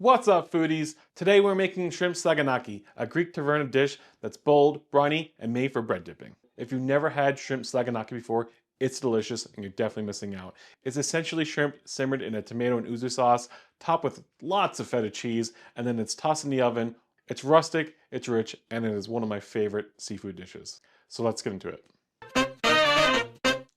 What's up, foodies? Today we're making shrimp Saganaki, a Greek taverna dish that's bold, briny, and made for bread dipping. If you've never had shrimp Saganaki before, it's delicious and you're definitely missing out. It's essentially shrimp simmered in a tomato and ouzo sauce, topped with lots of feta cheese, and then it's tossed in the oven. It's rustic, it's rich, and it is one of my favorite seafood dishes. So let's get into it.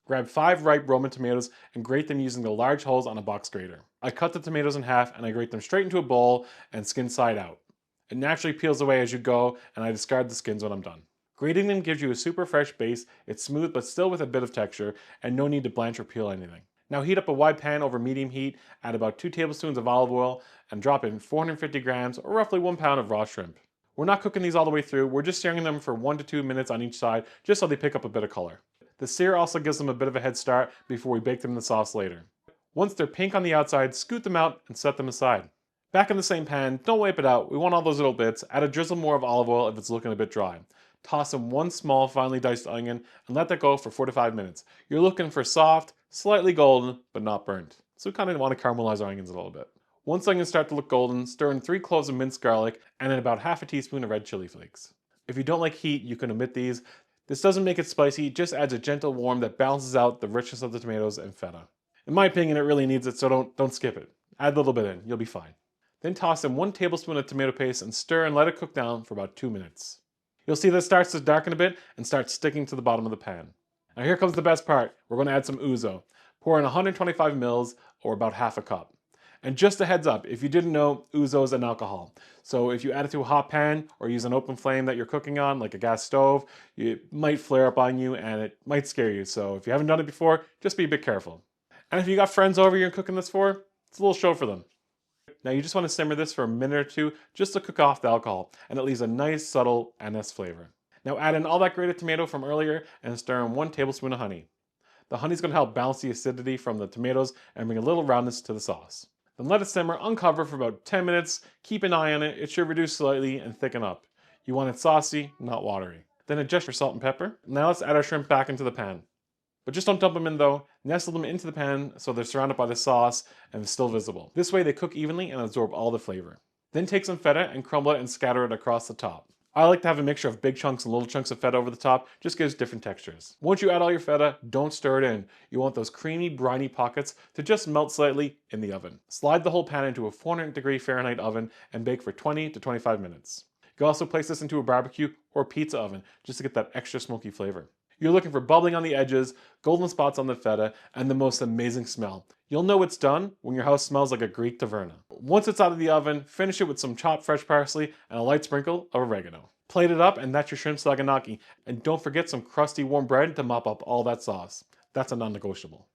Grab 5 ripe Roman tomatoes and grate them using the large holes on a box grater. I cut the tomatoes in half and I grate them straight into a bowl and skin side out. It naturally peels away as you go and I discard the skins when I'm done. Grating them gives you a super fresh base. It's smooth but still with a bit of texture and no need to blanch or peel anything. Now heat up a wide pan over medium heat, add about 2 tablespoons of olive oil and drop in 450 grams or roughly 1 pound of raw shrimp. We're not cooking these all the way through, we're just searing them for 1 to 2 minutes on each side just so they pick up a bit of color. The sear also gives them a bit of a head start before we bake them in the sauce later. Once they're pink on the outside, scoot them out and set them aside. Back in the same pan, don't wipe it out, we want all those little bits, add a drizzle more of olive oil if it's looking a bit dry. Toss in 1 small finely diced onion and let that go for 4 to 5 minutes. You're looking for soft, slightly golden, but not burnt. So we kind of want to caramelize our onions a little bit. Once onions start to look golden, stir in 3 cloves of minced garlic and then about half a teaspoon of red chili flakes. If you don't like heat, you can omit these. This doesn't make it spicy, just adds a gentle warmth that balances out the richness of the tomatoes and feta. In my opinion, it really needs it, so don't skip it. Add a little bit in, you'll be fine. Then toss in 1 tablespoon of tomato paste and stir and let it cook down for about 2 minutes. You'll see that it starts to darken a bit and start sticking to the bottom of the pan. Now here comes the best part. We're going to add some ouzo. Pour in 125 mils or about half a cup. And just a heads up, if you didn't know, ouzo is an alcohol. So if you add it to a hot pan or use an open flame that you're cooking on, like a gas stove, it might flare up on you and it might scare you. So if you haven't done it before, just be a bit careful. And if you got friends over you're cooking this for, it's a little show for them. Now you just want to simmer this for a minute or 2 just to cook off the alcohol, and it leaves a nice subtle anise flavor. Now add in all that grated tomato from earlier and stir in 1 tablespoon of honey. The honey is going to help balance the acidity from the tomatoes and bring a little roundness to the sauce. Then let it simmer, uncover for about 10 minutes, keep an eye on it, it should reduce slightly and thicken up. You want it saucy, not watery. Then adjust your salt and pepper. Now let's add our shrimp back into the pan. But just don't dump them in though, nestle them into the pan so they're surrounded by the sauce and still visible. This way they cook evenly and absorb all the flavor. Then take some feta and crumble it and scatter it across the top. I like to have a mixture of big chunks and little chunks of feta over the top, just gives different textures. Once you add all your feta, don't stir it in. You want those creamy, briny pockets to just melt slightly in the oven. Slide the whole pan into a 400-degree Fahrenheit oven and bake for 20 to 25 minutes. You can also place this into a barbecue or pizza oven just to get that extra smoky flavor. You're looking for bubbling on the edges, golden spots on the feta, and the most amazing smell. You'll know it's done when your house smells like a Greek taverna. Once it's out of the oven, finish it with some chopped fresh parsley and a light sprinkle of oregano. Plate it up and that's your shrimp Saganaki. And don't forget some crusty warm bread to mop up all that sauce. That's a non-negotiable.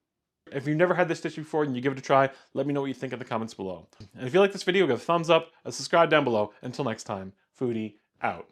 If you've never had this dish before and you give it a try, let me know what you think in the comments below. And if you like this video, give a thumbs up, a subscribe down below. Until next time, FOOD-DEE out.